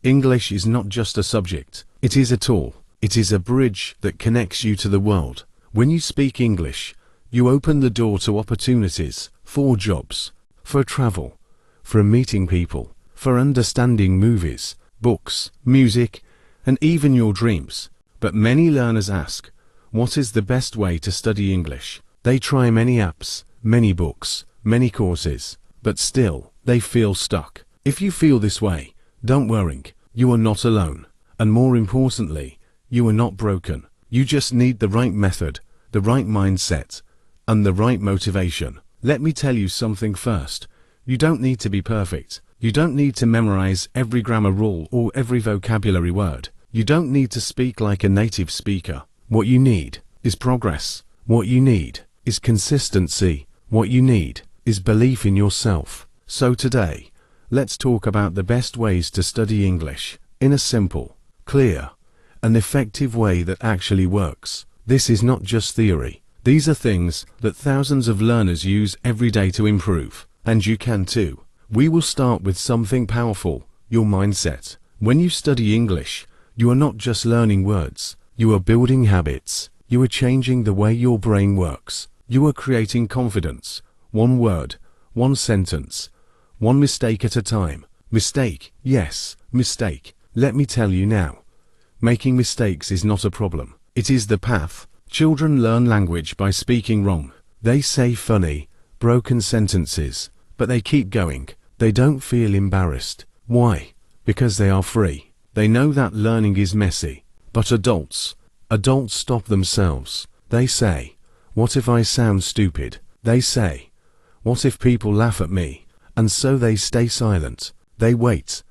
English is not just a subject, it is a tool. It is a bridge that connects you to the world. When you speak English, you open the door to opportunities, for jobs, for travel, for meeting people, for understanding movies, books, music, and even your dreams. But many learners ask, what is the best way to study English? They try many apps, many books, many courses, but still, they feel stuck. If you feel this way, don't worry, you are not alone. And more importantly, you are not broken. You just need the right method, the right mindset, and the right motivation. Let me tell you something first. You don't need to be perfect. You don't need to memorize every grammar rule or every vocabulary word. You don't need to speak like a native speaker. What you need is progress. What you need is consistency. What you need is belief in yourself. So today, let's talk about the best ways to study English in a simple, clear, and effective way that actually works. This is not just theory. These are things that thousands of learners use every day to improve, and you can too. We will start with something powerful, your mindset. When you study English, you are not just learning words, you are building habits. You are changing the way your brain works. You are creating confidence. One word, one sentence, one mistake at a time. Mistake, yes, mistake. Let me tell you now. Making mistakes is not a problem. It is the path. Children learn language by speaking wrong. They say funny, broken sentences, but they keep going. They don't feel embarrassed. Why? Because they are free. They know that learning is messy. But adults stop themselves. They say, what if I sound stupid? They say, what if people laugh at me? And so they stay silent. They wait.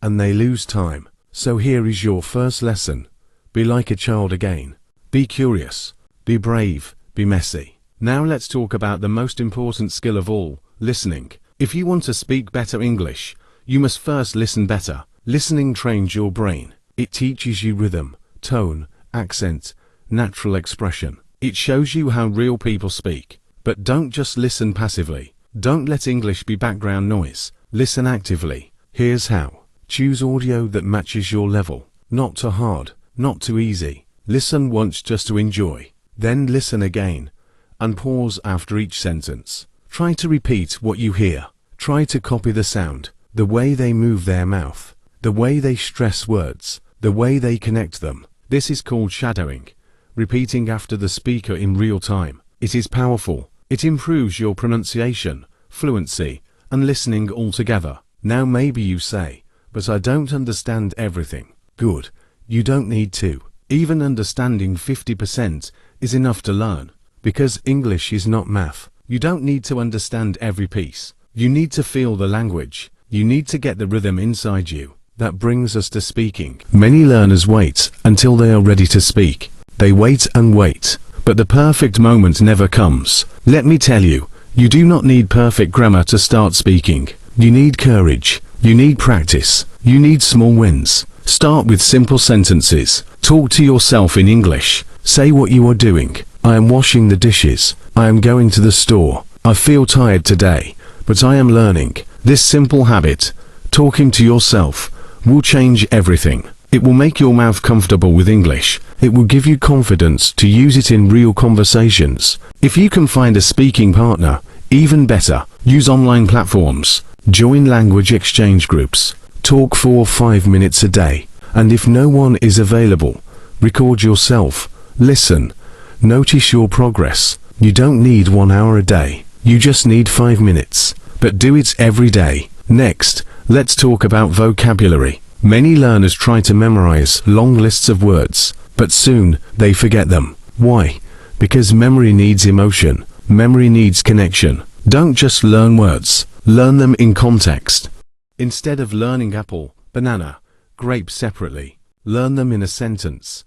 And they lose time. So here is your first lesson. Be like a child again. Be curious. Be brave. Be messy. Now let's talk about the most important skill of all, listening. If you want to speak better English, you must first listen better. Listening trains your brain. It teaches you rhythm, tone, accent, natural expression. It shows you how real people speak. But don't just listen passively. Don't let English be background noise. Listen actively. Here's how. Choose audio that matches your level. Not too hard, not too easy. Listen once just to enjoy. Then listen again. And pause after each sentence. Try to repeat what you hear. Try to copy the sound, the way they move their mouth, the way they stress words, the way they connect them. This is called shadowing. Repeating after the speaker in real time. It is powerful. It improves your pronunciation, fluency, and listening altogether. Now maybe you say, but I don't understand everything. Good. You don't need to. Even understanding 50% is enough to learn. Because English is not math. You don't need to understand every piece. You need to feel the language. You need to get the rhythm inside you. That brings us to speaking. Many learners wait until they are ready to speak. They wait and wait. But the perfect moment never comes. Let me tell you, you do not need perfect grammar to start speaking. You need courage. You need practice. You need small wins. Start with simple sentences. Talk to yourself in English. Say what you are doing. I am washing the dishes. I am going to the store. I feel tired today, but I am learning. This simple habit, talking to yourself, will change everything. It will make your mouth comfortable with English. It will give you confidence to use it in real conversations. If you can find a speaking partner, even better. Use online platforms. Join language exchange groups. Talk 4 or 5 minutes a day. And if no one is available, record yourself. Listen. Notice your progress. You don't need 1 hour a day. You just need 5 minutes. But do it every day. Next, let's talk about vocabulary. Many learners try to memorize long lists of words, but soon they forget them. Why? Because memory needs emotion. Memory needs connection. Don't just learn words. Learn them in context. Instead of learning apple, banana, grape separately, learn them in a sentence.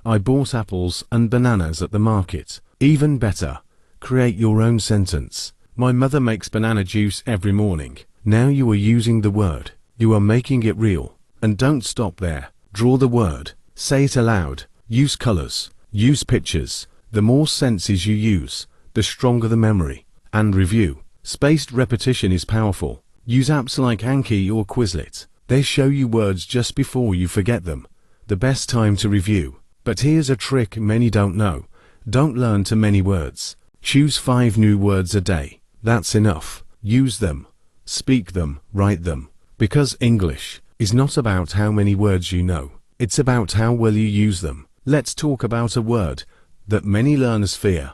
I bought apples and bananas at the market. Even better, create your own sentence. My mother makes banana juice every morning. Now you are using the word. You are making it real. And don't stop there. Draw the word. Say it aloud. Use colors. Use pictures. The more senses you use, the stronger the memory. And review. Spaced repetition is powerful. Use apps like Anki or Quizlet. They show you words just before you forget them. The best time to review. But here's a trick many don't know. Don't learn too many words. Choose 5 new words a day. That's enough. Use them. Speak them. Write them. Because English is not about how many words you know. It's about how well you use them. Let's talk about a word that many learners fear.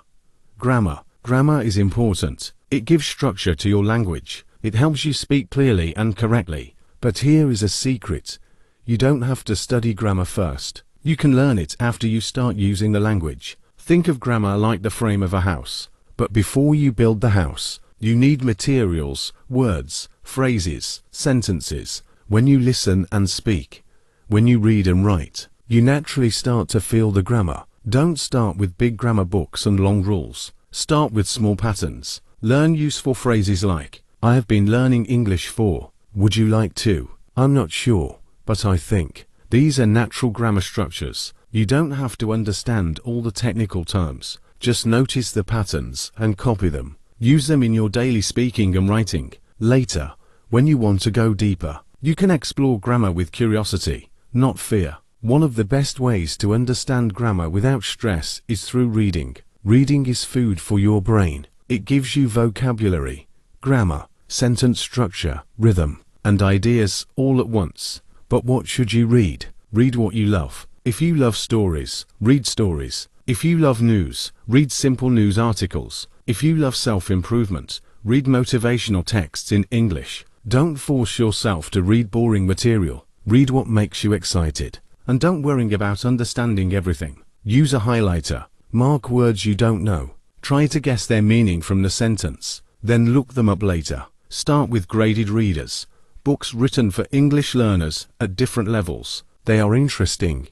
Grammar. Grammar is important. It gives structure to your language. It helps you speak clearly and correctly. But here is a secret. You don't have to study grammar first. You can learn it after you start using the language. Think of grammar like the frame of a house. But before you build the house, you need materials, words, phrases, sentences. When you listen and speak, when you read and write, you naturally start to feel the grammar. Don't start with big grammar books and long rules. Start with small patterns. Learn useful phrases like, I have been learning English for, would you like to? I'm not sure, but I think. These are natural grammar structures. You don't have to understand all the technical terms. Just notice the patterns and copy them. Use them in your daily speaking and writing. Later, when you want to go deeper, you can explore grammar with curiosity, not fear. One of the best ways to understand grammar without stress is through reading. Reading is food for your brain. It gives you vocabulary, grammar, sentence structure, rhythm, and ideas all at once. But what should you read? Read what you love. If you love stories, read stories. If you love news, read simple news articles. If you love self-improvement, read motivational texts in English. Don't force yourself to read boring material. Read what makes you excited. And don't worry about understanding everything. Use a highlighter. Mark words you don't know. Try to guess their meaning from the sentence. Then look them up later. Start with graded readers. Books written for English learners at different levels. They are interesting,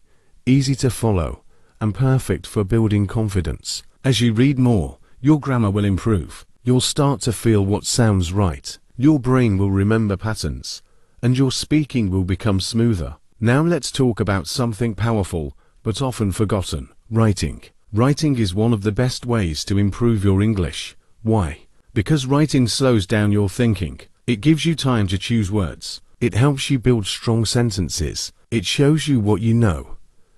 easy to follow, and perfect for building confidence. As you read more, your grammar will improve. You'll start to feel what sounds right. Your brain will remember patterns, and your speaking will become smoother. Now let's talk about something powerful, but often forgotten. Writing. Writing is one of the best ways to improve your English. Why? Because writing slows down your thinking. It gives you time to choose words. It helps you build strong sentences. It shows you what you know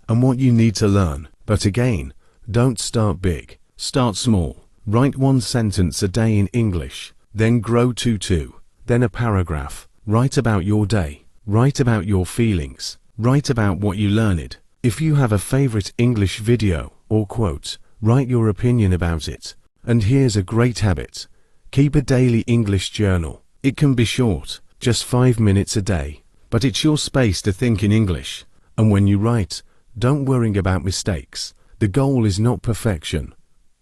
and what you need to learn. But again, don't start big. Start small. Write 1 sentence a day in English. Then grow to 2. Then a paragraph. Write about your day. Write about your feelings. Write about what you learned. If you have a favorite English video or quote, write your opinion about it. And here's a great habit. Keep a daily English journal. It can be short, just 5 minutes a day, but it's your space to think in English. And when you write, don't worry about mistakes. The goal is not perfection.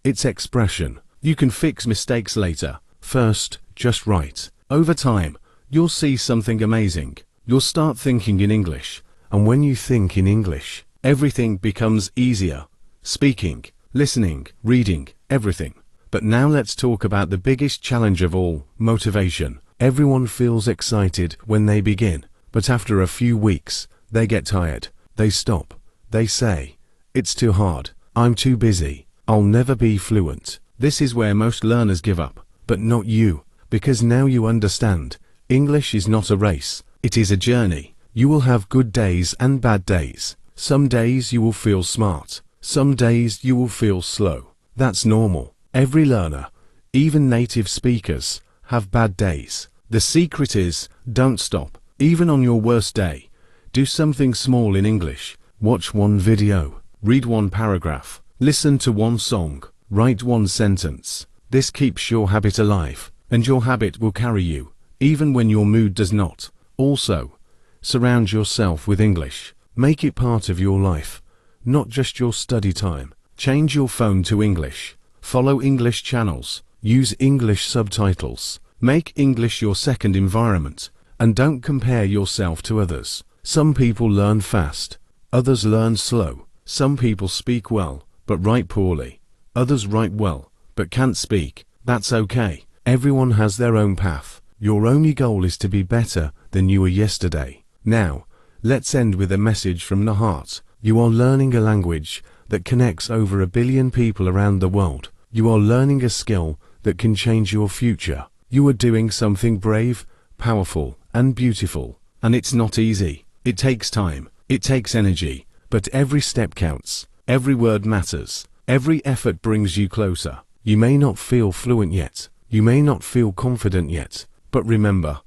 It's expression. You can fix mistakes later. First, just write. Over time, you'll see something amazing. You'll start thinking in English. And when you think in English, everything becomes easier. Speaking, listening, reading, everything. But now let's talk about the biggest challenge of all, motivation. Everyone feels excited when they begin, but after a few weeks, they get tired. They stop. They say, it's too hard. I'm too busy. I'll never be fluent. This is where most learners give up, but not you, because now you understand. English is not a race. It is a journey. You will have good days and bad days. Some days you will feel smart. Some days you will feel slow. That's normal. Every learner, even native speakers, have bad days. The secret is, don't stop. Even on your worst day, do something small in English. Watch 1 video. Read 1 paragraph. Listen to 1 song. Write 1 sentence. This keeps your habit alive, and your habit will carry you, even when your mood does not. Also, surround yourself with English. Make it part of your life, not just your study time. Change your phone to English. Follow English channels. Use English subtitles. Make English your second environment. And don't compare yourself to others. Some people learn fast. Others learn slow. Some people speak well, but write poorly. Others write well, but can't speak. That's okay. Everyone has their own path. Your only goal is to be better than you were yesterday. Now, let's end with a message from the heart. You are learning a language that connects over 1 billion people around the world. You are learning a skill that can change your future. You are doing something brave, powerful, and beautiful. And it's not easy. It takes time. It takes energy. But every step counts. Every word matters. Every effort brings you closer. You may not feel fluent yet. You may not feel confident yet. But remember,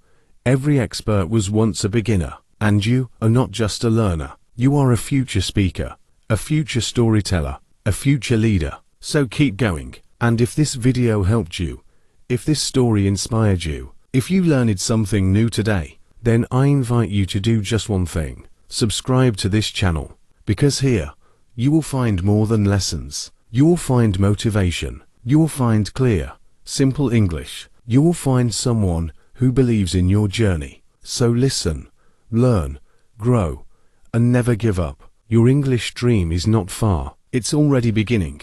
every expert was once a beginner. And you are not just a learner. You are a future speaker, a future storyteller, a future leader. So keep going. And if this video helped you, if this story inspired you, if you learned something new today, then I invite you to do just one thing. Subscribe to this channel. Because here, you will find more than lessons. You will find motivation. You will find clear, simple English. You will find someone who believes in your journey. So listen, learn, grow, and never give up. Your English dream is not far. It's already beginning.